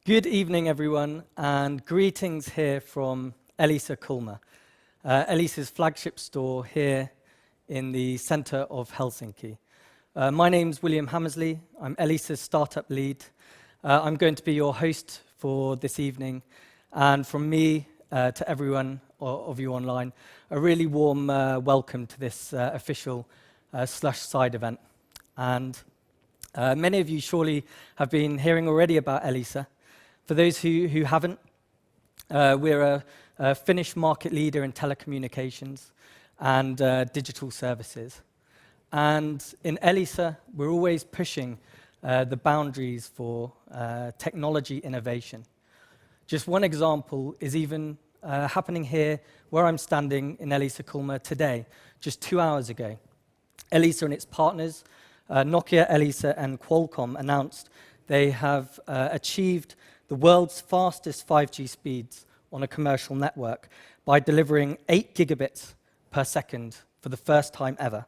Good evening, everyone, and greetings here from Elisa Kulma, Elisa's flagship store here in the center of Helsinki. My name's William Hammersley. I'm Elisa's startup lead. I'm going to be your host for this evening, and from me to everyone of you online, a really warm welcome to this official SLUSH side event. And many of you surely have been hearing already about Elisa. For those who haven't, we're a Finnish market leader in telecommunications and digital services. And in Elisa, we're always pushing the boundaries for technology innovation. Just one example is even happening here where I'm standing in Elisa Kulma today, just 2 hours ago. Elisa and its partners, Nokia, Elisa, and Qualcomm announced they have achieved the world's fastest 5G speeds on a commercial network by delivering 8 gigabits per second for the first time ever.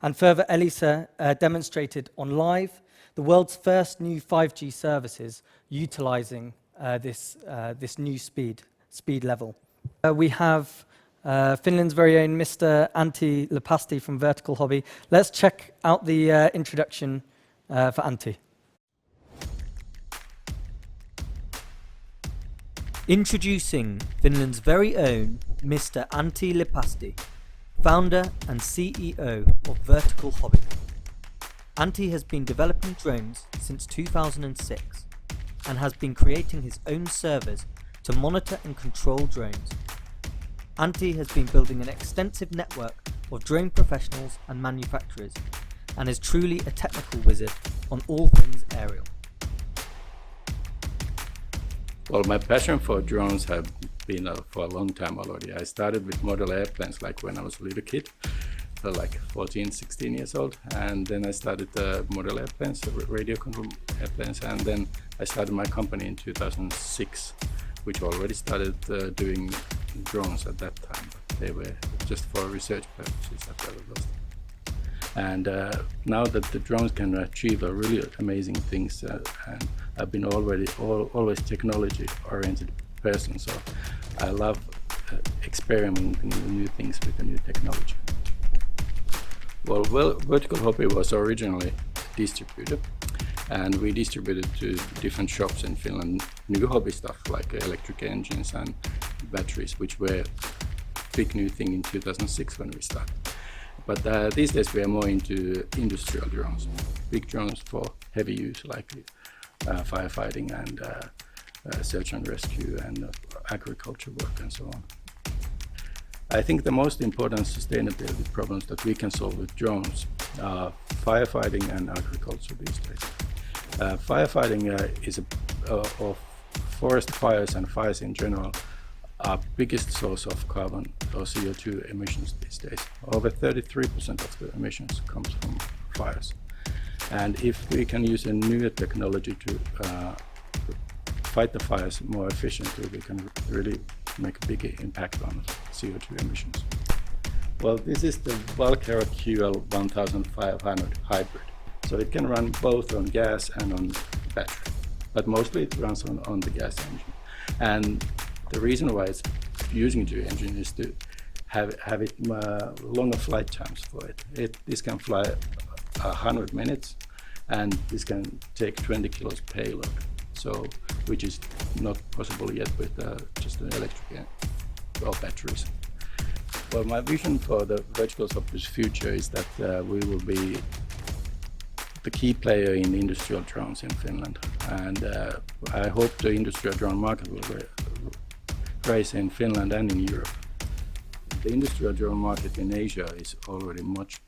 And further, Elisa demonstrated on live the world's first new 5G services utilizing this new speed level. We have Finland's very own Mr. Antti Lepasti from Vertical Hobby. Let's check out the introduction for Antti. Introducing Finland's very own Mr. Antti Lepasti, founder and CEO of Vertical Hobby. Antti has been developing drones since 2006 and has been creating his own servers to monitor and control drones. Antti has been building an extensive network of drone professionals and manufacturers and is truly a technical wizard on all things aerial. Well, my passion for drones have been for a long time already. I started with model airplanes like when I was a little kid, like 14, 16 years old. And then I started model airplanes, radio control airplanes. And then I started my company in 2006, which already started doing drones at that time. They were just for research purposes at first. And now that the drones can achieve really amazing things, and I've been always technology-oriented person, so I love experimenting with new things with the new technology. Well, Vertical Hobby was originally distributed, and we distributed to different shops in Finland new hobby stuff like electric engines and batteries, which were a big new thing in 2006 when we started. But these days we are more into industrial drones, big drones for heavy use like firefighting and search and rescue and agriculture work and so on. I think the most important sustainability problems that we can solve with drones are firefighting and agriculture these days. Firefighting is of forest fires and fires in general are biggest source of carbon or CO2 emissions these days. Over 33% of the emissions comes from fires. And if we can use a newer technology to fight the fires more efficiently, we can really make a big impact on CO2 emissions. Well, this is the Valkyra QL1500 hybrid. So it can run both on gas and on battery, but mostly it runs on the gas engine. And the reason why it's using the engine is to have it longer flight times for it. This can fly 100 minutes, and this can take 20 kilos payload. So, which is not possible yet with just an electric or batteries. Well, my vision for the Vertical Hobby's future is that we will be the key player in industrial drones in Finland, and I hope the industrial drone market will rise in Finland and in Europe. The industrial drone market in Asia is already much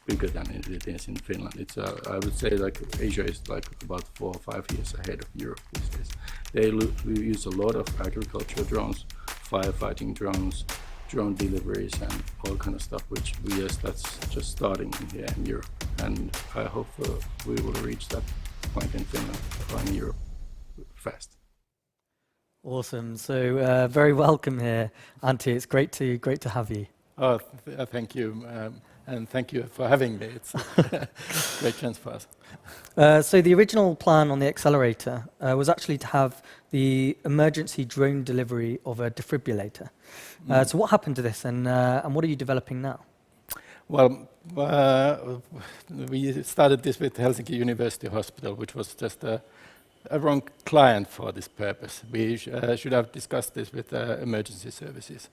bigger than it is in Finland. It's I would say like Asia is like about 4 or 5 years ahead of Europe these days. They use a lot of agricultural drones, firefighting drones, drone deliveries, and all kind of stuff, which that's just starting here in Europe. And I hope we will reach that point in Finland or in Europe fast. Awesome. So very welcome here, Antti. It's great to have you. Oh, thank you. and thank you for having me. It's a great chance for us. So the original plan on the accelerator was actually to have the emergency drone delivery of a defibrillator. So what happened to this, and what are you developing now? Well, we started this with Helsinki University Hospital, which was just a wrong client for this purpose. We should have discussed this with emergency services.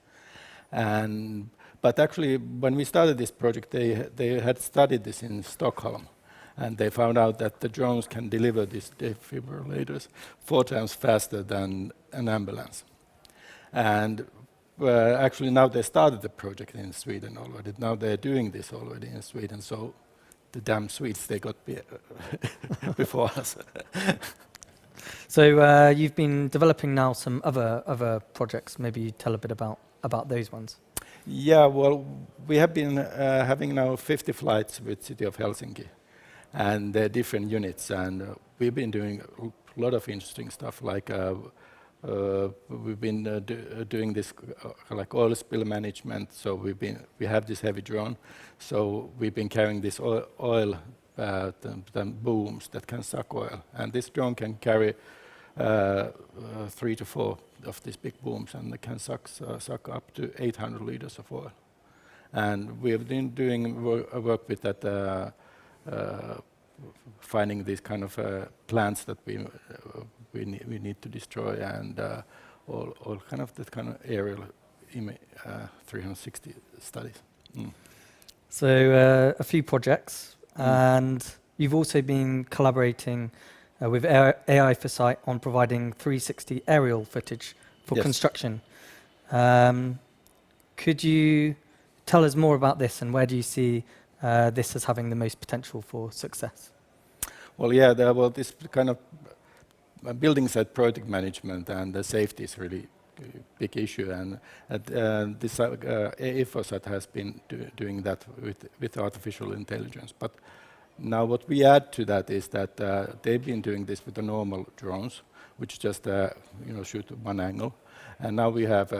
But actually, when we started this project, they had studied this in Stockholm, and they found out that the drones can deliver these defibrillators 4 times faster than an ambulance. And actually now they started the project in Sweden already. Now they're doing this already in Sweden, so the damn Swedes, they got before us. So you've been developing now some other projects. Maybe you tell a bit about those ones. Yeah, well, we have been having now 50 flights with City of Helsinki, and they're different units, and we've been doing a lot of interesting stuff, like we've been doing this like oil spill management. So we have this heavy drone, so we've been carrying this oil the booms that can suck oil, and this drone can carry 3 to 4 of these big booms, and it can suck up to 800 liters of oil. And we have been doing work with that, finding these kind of plants that we need to destroy, and all kind of that kind of aerial 360 studies. So a few projects, and you've also been collaborating with AI for Sight on providing 360 aerial footage for construction. Could you tell us more about this, and where do you see this as having the most potential for success? Well, yeah, this kind of building site project management and the safety is really a big issue, and this AI for Sight has been doing that with artificial intelligence. But now what we add to that is that they've been doing this with the normal drones, which just shoot one angle, and now we have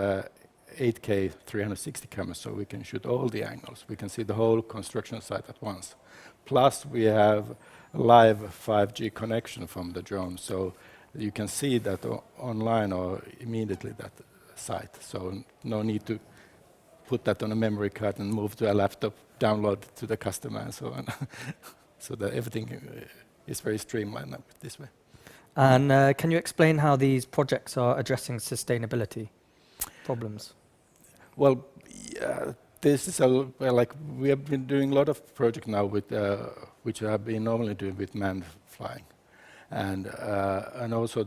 8K 360 cameras, so we can shoot all the angles. We can see the whole construction site at once. Plus, we have live 5G connection from the drone, so you can see that online or immediately that site. So no need to put that on a memory card and move to a laptop, download to the customer, and so on. So that everything is very streamlined this way. And can you explain how these projects are addressing sustainability problems? Well, this is like we have been doing a lot of projects now with which I have been normally doing with manned flying, and also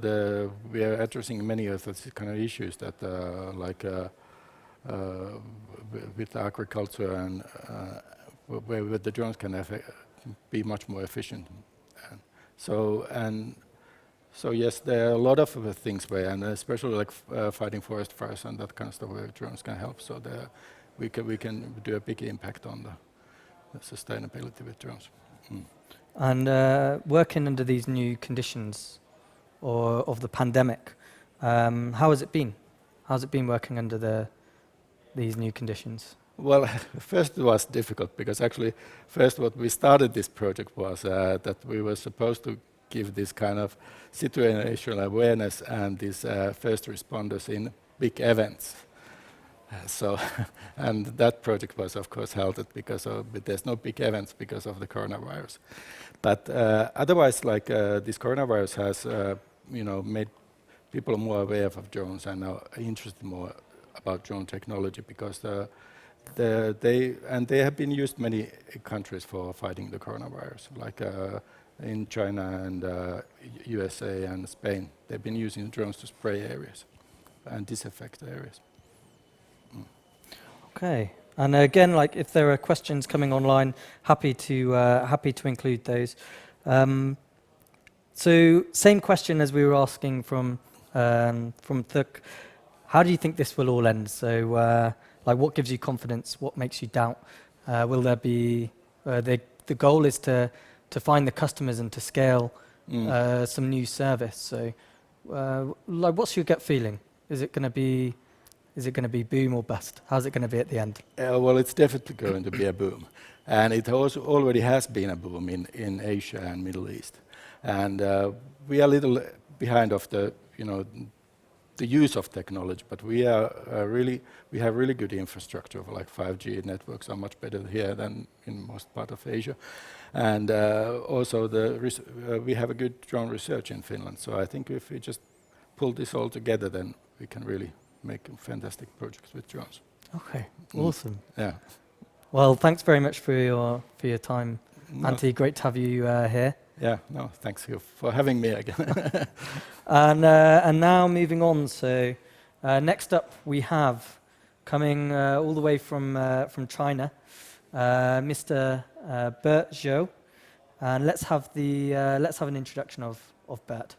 we are addressing many of those kind of issues that like with agriculture and where the drones can be much more efficient. So yes, there are a lot of things where, and especially like fighting forest fires and that kind of stuff, where drones can help. So we can do a big impact on the sustainability with drones. And working under these new conditions of the pandemic, how has it been? How's it been working under these new conditions? Well, first it was difficult because actually first what we started this project was that we were supposed to give this kind of situational awareness and these first responders in big events. So, and that project was of course halted because there's no big events because of the coronavirus. But otherwise, like this coronavirus has, made people more aware of drones and are interested more about drone technology because they have been used many countries for fighting the coronavirus, like in China and USA and Spain. They've been using drones to spray areas and disinfect areas. Okay, and again, like if there are questions coming online, happy to include those. So same question as we were asking from Thuk. How do you think this will all end? So like what gives you confidence? What makes you doubt? Will there be the goal is to find the customers and to scale some new service. So like what's your gut feeling? Is it going to be boom or bust? How's it going to be at the end? Well, it's definitely going to be a boom. And it also already has been a boom in Asia and Middle East. And we are a little behind of the, the use of technology, but we have really good infrastructure for like 5G networks are much better here than in most part of Asia. And also we have a good drone research in Finland. So I think if we just pull this all together, then we can really make fantastic projects with drones. Okay, awesome. Yeah. Well, thanks very much for your time, Antti. Great to have you here. Yeah, no, thanks you for having me again. And now moving on. So next up we have coming all the way from China, Mr. Bert Zhou, and let's have an introduction of Bert.